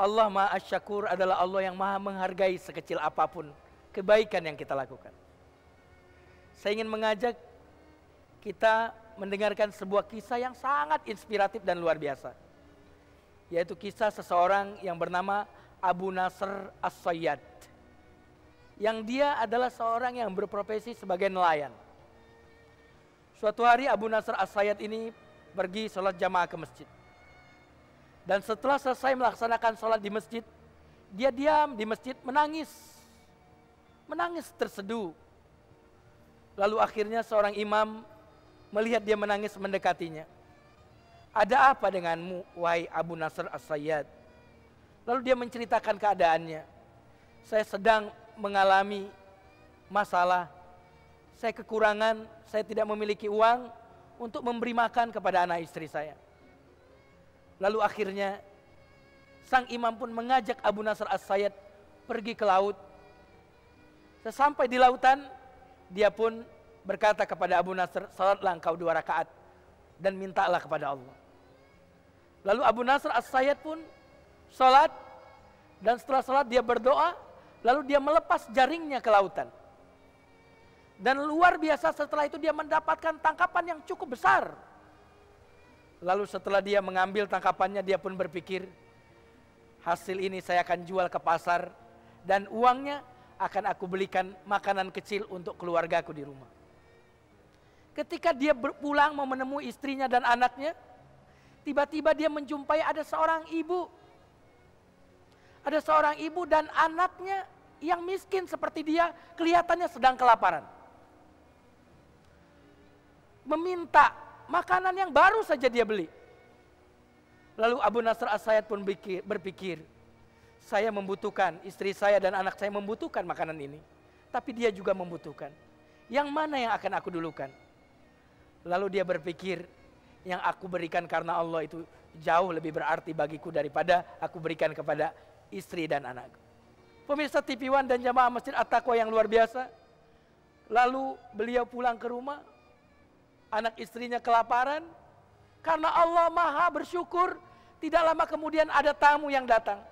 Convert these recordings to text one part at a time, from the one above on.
Allah Maha Syakur adalah Allah yang maha menghargai sekecil apapun kebaikan yang kita lakukan. Saya ingin mengajak kita mendengarkan sebuah kisah yang sangat inspiratif dan luar biasa. Yaitu kisah seseorang yang bernama Abu Nasr As-Sayyad. Yang dia adalah seorang yang berprofesi sebagai nelayan. Suatu hari Abu Nasr As-Sayyad ini pergi sholat jamaah ke masjid. Dan setelah selesai melaksanakan sholat di masjid, dia diam di masjid menangis. Menangis terseduh. Lalu akhirnya seorang imam melihat dia menangis mendekatinya. Ada apa denganmu, wahai Abu Nasr As-Sayyad? Lalu dia menceritakan keadaannya. Saya sedang mengalami masalah. Saya kekurangan, saya tidak memiliki uang untuk memberi makan kepada anak istri saya. Lalu akhirnya sang imam pun mengajak Abu Nasr As-Sayyad pergi ke laut. Sesampai di lautan, dia pun berkata kepada Abu Nasr, salatlah engkau 2 rakaat dan mintalah kepada Allah. Lalu Abu Nasr As-Sayyad pun salat, dan setelah salat dia berdoa, lalu dia melepas jaringnya ke lautan. Dan luar biasa setelah itu dia mendapatkan tangkapan yang cukup besar. Lalu setelah dia mengambil tangkapannya, dia pun berpikir, hasil ini saya akan jual ke pasar dan uangnya akan aku belikan makanan kecil untuk keluargaku di rumah. Ketika dia pulang mau menemui istrinya dan anaknya, tiba-tiba dia menjumpai ada seorang ibu. Ada seorang ibu dan anaknya yang miskin seperti dia, kelihatannya sedang kelaparan. Meminta makanan yang baru saja dia beli. Lalu Abu Nasr As-Sayyad pun berpikir, saya membutuhkan, istri saya dan anak saya membutuhkan makanan ini. Tapi dia juga membutuhkan. Yang mana yang akan aku dulukan? Lalu dia berpikir, yang aku berikan karena Allah itu jauh lebih berarti bagiku daripada aku berikan kepada istri dan anakku. Pemirsa TV One dan jamaah Masjid At-Taqwa yang luar biasa. Lalu beliau pulang ke rumah, anak istrinya kelaparan. Karena Allah maha bersyukur, tidak lama kemudian ada tamu yang datang.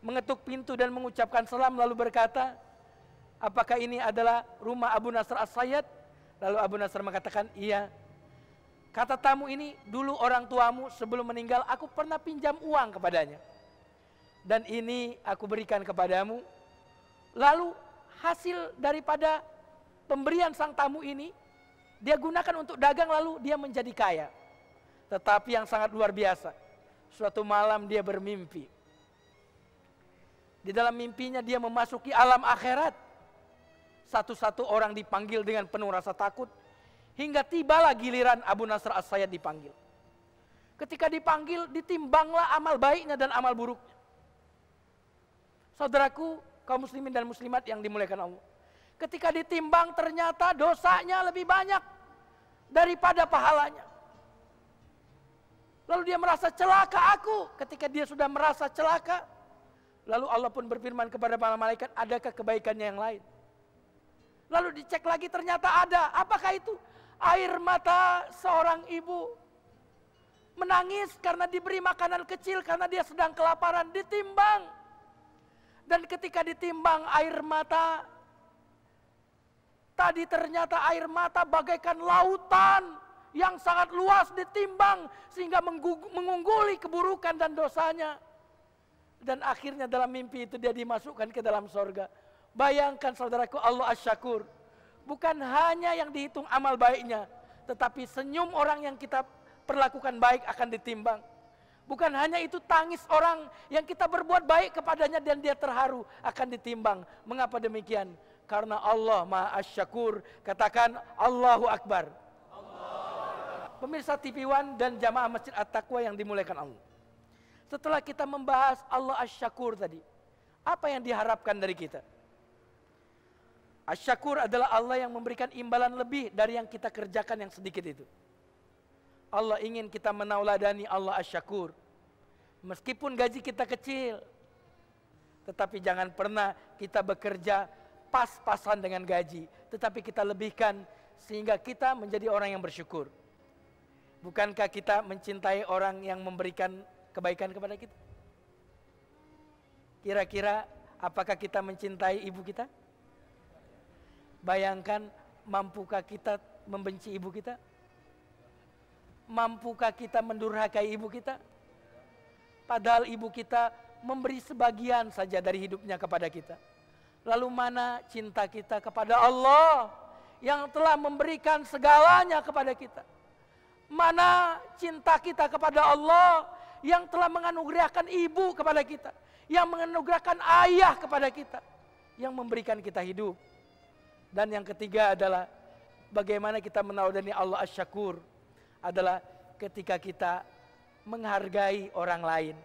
Mengetuk pintu dan mengucapkan salam lalu berkata, apakah ini adalah rumah Abu Nasr As-Sayyad? Lalu Abu Nasr mengatakan, iya. Kata tamu ini, dulu orang tuamu sebelum meninggal aku pernah pinjam uang kepadanya. Dan ini aku berikan kepadamu. Lalu hasil daripada pemberian sang tamu ini, dia gunakan untuk dagang lalu dia menjadi kaya. Tetapi yang sangat luar biasa, suatu malam dia bermimpi. Di dalam mimpinya dia memasuki alam akhirat. Satu-satu orang dipanggil dengan penuh rasa takut. Hingga tibalah giliran Abu Nasr As-Sayyad dipanggil. Ketika dipanggil, ditimbanglah amal baiknya dan amal buruknya. Saudaraku, kaum muslimin dan muslimat yang dimuliakan Allah. Ketika ditimbang ternyata dosanya lebih banyak daripada pahalanya. Lalu dia merasa celaka aku. Ketika dia sudah merasa celaka, lalu Allah pun berfirman kepada para malaikat, adakah kebaikannya yang lain? Lalu dicek lagi ternyata ada. Apakah itu? Air mata seorang ibu menangis karena diberi makanan kecil karena dia sedang kelaparan, ditimbang. Dan ketika ditimbang air mata, tadi ternyata air mata bagaikan lautan yang sangat luas ditimbang sehingga mengungguli keburukan dan dosanya. Dan akhirnya dalam mimpi itu dia dimasukkan ke dalam sorga. Bayangkan saudaraku, Allah Asy-Syakur. Bukan hanya yang dihitung amal baiknya, tetapi senyum orang yang kita perlakukan baik akan ditimbang. Bukan hanya itu, tangis orang yang kita berbuat baik kepadanya dan dia terharu akan ditimbang. Mengapa demikian? Karena Allah Maha Asy-Syakur. Katakan Allahu Akbar. Pemirsa TV One dan jamaah Masjid At-Taqwa yang dimuliakan Allah. Setelah kita membahas Allah Asy-Syakur tadi, apa yang diharapkan dari kita? Asy-Syakur adalah Allah yang memberikan imbalan lebih dari yang kita kerjakan yang sedikit itu. Allah ingin kita menauladani Allah Asy-Syakur. Meskipun gaji kita kecil, tetapi jangan pernah kita bekerja pas-pasan dengan gaji, tetapi kita lebihkan sehingga kita menjadi orang yang bersyukur. Bukankah kita mencintai orang yang memberikan kebaikan kepada kita? Kira-kira apakah kita mencintai ibu kita? Bayangkan, mampukah kita membenci ibu kita? Mampukah kita mendurhakai ibu kita? Padahal ibu kita memberi sebagian saja dari hidupnya kepada kita. Lalu mana cinta kita kepada Allah yang telah memberikan segalanya kepada kita? Mana cinta kita kepada Allah yang telah menganugerahkan ibu kepada kita, yang menganugerahkan ayah kepada kita, yang memberikan kita hidup? Dan yang ketiga adalah bagaimana kita meneladani Allah Asy-Syakur, adalah ketika kita menghargai orang lain.